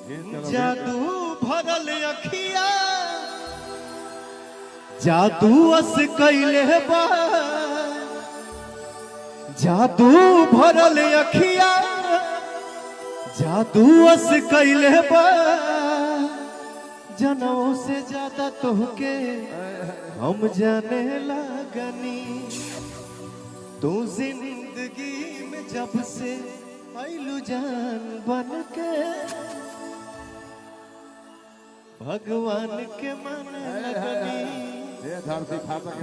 जादू भरल अखिया जादू अस कैले बा जादू भरल अखिया जादू अस कैले बा जनों से ज्यादा तोहके हम जाने लगनी तू जिंदगी में जब से आइलू जान बन के भगवान के माने लगनी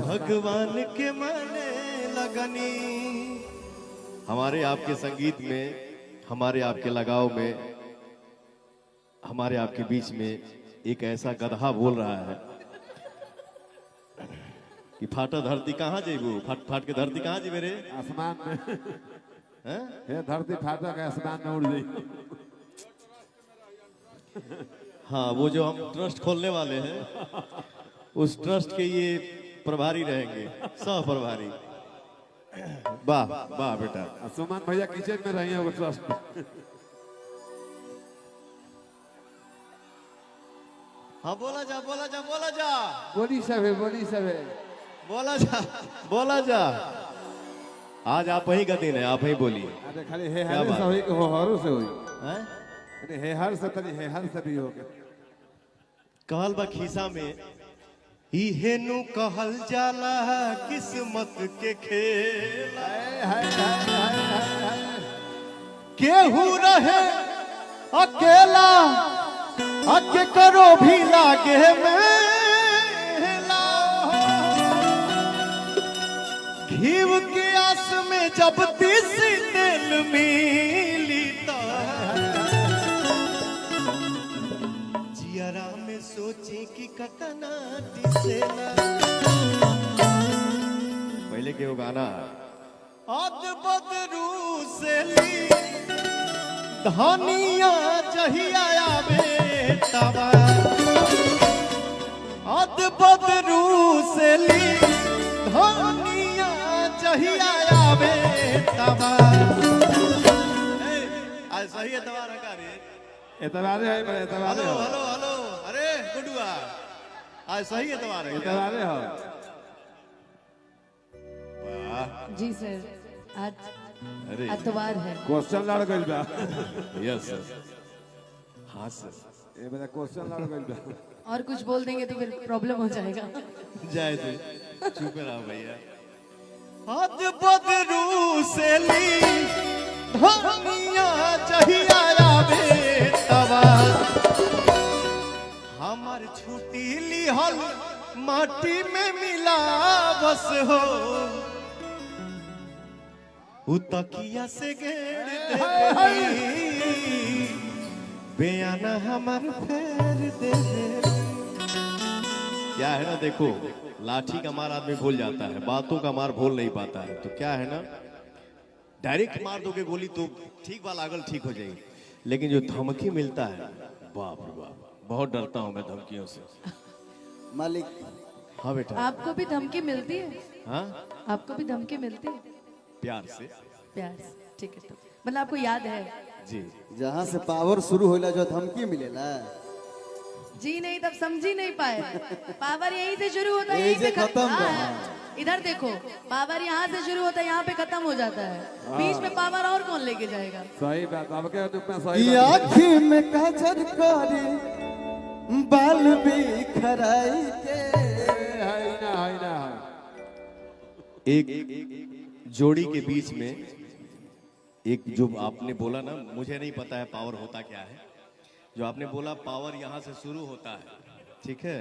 भगवान के माने लगनी। हमारे आपके संगीत में हमारे आपके लगाव में हमारे आपके बीच में एक ऐसा गधा बोल रहा है कि फाटा धरती कहाँ जेबू फाट फाट के धरती कहाँ जी मेरे आसमान में है धरती फाटा के आसमान में उड़ गई। हाँ वो जो हम ट्रस्ट खोलने वाले हैं उस ट्रस्ट के ये प्रभारी रहेंगे सह प्रभारी। वाह वाह बेटा सुमन भैया किचन में रही है ट्रस्ट में। हाँ बोला जा बोला जा बोला जा बोली सब है बोला जा आज आप ही का दिन है आप ही बोलिए। अरे खाली हे हर से होई हो हरो से होई हैं अरे हे हर से तनी हे हर से भी हो के कहल बा खीसा में ही हेनु कहल जाला किस्मत के खेल केहू रहे अकेला अके करो भी लागे मेला घीव के आस में जब तीसी तेल मिली जियरा में सोची कि कतना दिसेला। पहले के वो गाना अद बदरू से ली धनिया जहिया आवे तवा अद बदरू से ली धनिया जहिया आवे तवा। आज सही एतवार है का रे एतवारे है पर एतवारे हेलो हेलो हेलो अरे गुडुआ आज सही एतवार है एतवारे हो वाह जी सर आज अरे एतवार है। क्वेश्चन लड़ गइल बा यस हाँ सर ए बड़ा क्वेश्चन लड़ गइल बा और कुछ बोल देंगे तो फिर प्रॉब्लम हो जाएगा। जाए थे चुप रहो भैया हद बदरू से ली धनिया चाहिए आवे तवा हमार छुट्टी लिहल माटी में मिला बस हो उतकिया से घेर दे बयाना हमार फेर दे क्या है ना देखो लाठी का मार आदमी भूल जाता है बातों का मार भूल नहीं पाता है तो क्या है ना डायरेक्ट मार दोगे गोली तो ठीक बा लागल ठीक हो जाएगी लेकिन जो धमकी मिलता है बाप रे बाप बहुत डरता हूं मैं धमकियों से। मालिक हाँ बेटा आपको भी धमकी मिलती है? हाँ आपको भी धमकी मिलती है? प्यार से प्यार से ठीक है तो मतलब आपको याद है जी जहाँ से पावर शुरू होला जो धमकी मिलेला जी नहीं तब समझ ही नहीं पाए पावर यहीं से शुरू होता है यहीं यहीं से पे खत्म हाँ, कहाँ? इधर देखो पावर यहाँ से शुरू होता है यहाँ पे खत्म हो जाता है बीच में पावर और कौन लेके जाएगा। सही बात अब के दुख में सही ये बात आँखी में काजल करे बाल बिखराई के है ना एक जोड़ी के बीच में एक जो आपने बोला ना मुझे नहीं पता है पावर होता क्या है जो आपने बोला पावर यहाँ से शुरू होता है ठीक है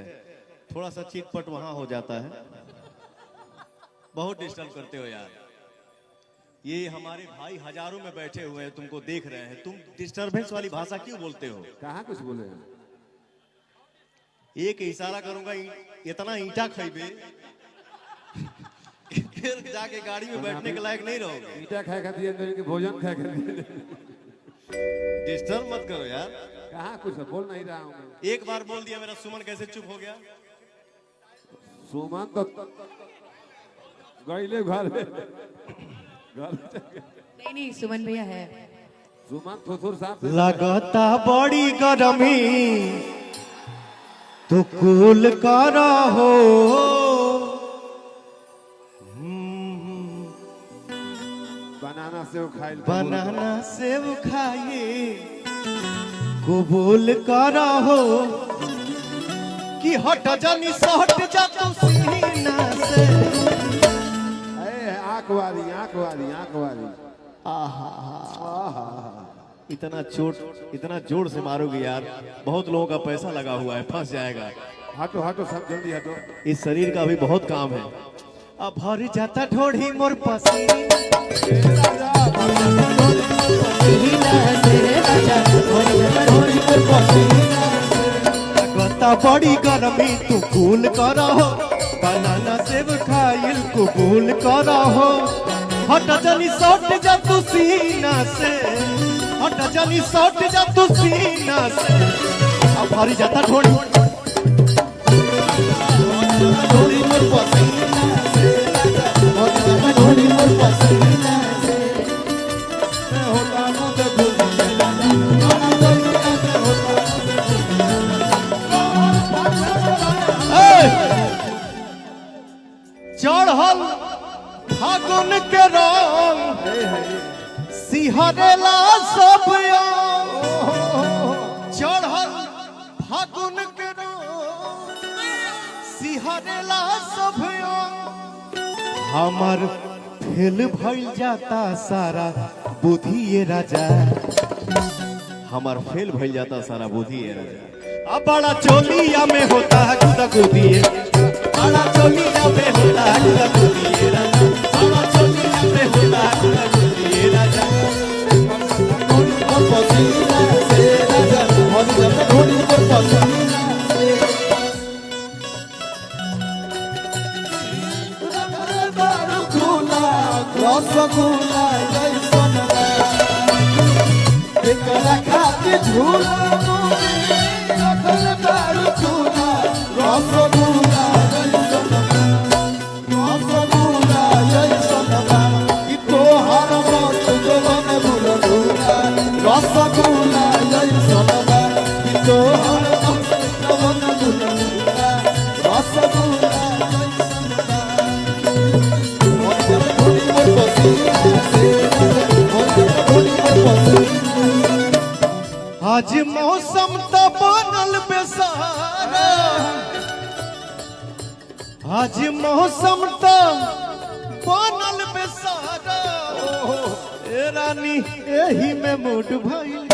थोड़ा सा चिटपट वहां हो जाता है बहुत डिस्टर्ब करते हो यार ये हमारे भाई हजारों में बैठे हुए हैं तुमको देख रहे हैं तुम डिस्टर्बेंस वाली भाषा क्यों बोलते हो। कहाँ कुछ बोले एक इशारा करूंगा इतना ईंटा खइबे फिर जाके गाड़ी में बैठने के लायक नहीं रहोगे। ईटा खाए खाती है कि भोजन खाए खाती डिस्टर्ब मत करो यार कहाँ कुछ बोल नहीं रहा हूँ एक बार बोल दिया मेरा सुमन कैसे चुप हो गया। सुमन तो गईले घर में नहीं नहीं सुमन भैया है सुमन थुथुर साहब लगता बड़ी गरमी तो कूल करा हो। बनाना सेव खाइल बनाना सेव खाइए कबूल करा हो कि हट जानी सट जा तू सीना से। आंख वाली आंख वाली आंख वाली। इतना जोर से मारोगे यार, बहुत लोगों का पैसा लगा हुआ है, फंस जाएगा। हटो हटो सब जल्दी हटो। इस शरीर का भी बहुत काम है। अब भर जाता ढोढ़ी मोर पसीना लगता बड़ी गरमी तू कूल करा हो। बनाना सेव खाइल कबूल करा हो। हट जानी सट जा तू सीना से, हट जानी सट जा तू सीना से। अब भरी जाता ढोढ़ी मोर पसीना से, ढोढ़ी मोर पसीना से। चढ़ल फागुन के रंग सिहरेला सब चढ़ल फागुन के रंग सिहरेला सब हमर फेल भइल जाता सारा बुद्धि ये राजा, हमार फेल भइल जाता सारा बुद्धि ये राजा। अब बड़ा चोलिया में होता है गुदगुदी, बड़ा चोलिया में होता है गुदगुदी राजा, बड़ा चोलिया में होता है गुदगुदी राजा। रसगुल्ला जैसन एकरा खातिर झूला रखल बारू चूल्हा। रसगुल्ला जैसन रसगुल्ला जैसन कि तोहर मत जवन बुलबुला। रसगुल्ला जैसन कि तोहर मत जवन बुलबुला। रसगुल्ला आज मौसम तो बनल बेसारा, आज मौसम तो बनल बेसारा। ए रानी एही में मूड भइल,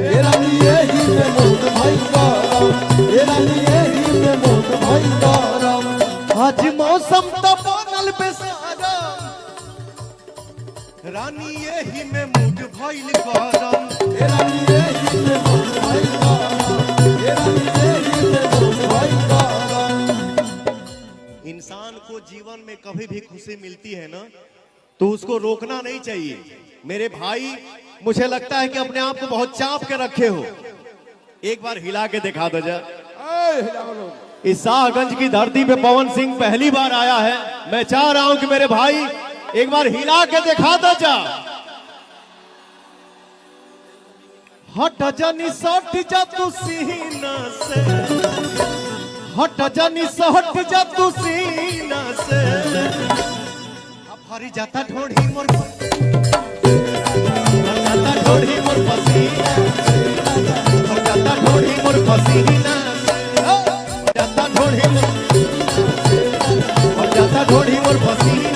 ए रानी एही में मूड भइल गरम। ए रानी एही में मूड भइल गरम। आज मौसम तो बनल बेसारा, रानी एही में मूड भइल गरम। ए रानी एही में मूड भइल गरम। ए रानी एही में मूड भइल गरम। इंसान को जीवन में कभी भी खुशी मिलती है ना, तो उसको रोकना नहीं चाहिए। मेरे भाई, मुझे लगता है कि अपने आप को बहुत चाप के रखे हो। एक बार हिला के दिखा दो जा। इस शाहगंज की धरती पे पवन सिंह पहली बार आया है। मैं चाह रहा हूं कि मेरे भाई एक बार हिला के दिखा दो जा। हट जानी सट जा तू सीना से, हट जानी सट जा तू सीना से। अब भरी जाता ढोढ़ी मोर, जाता ढोढ़ी मोर पसीना, जाता ढोढ़ी मोर पसीना, जाता ढोढ़ी मोर, जाता ढोढ़ी मोर पसीना।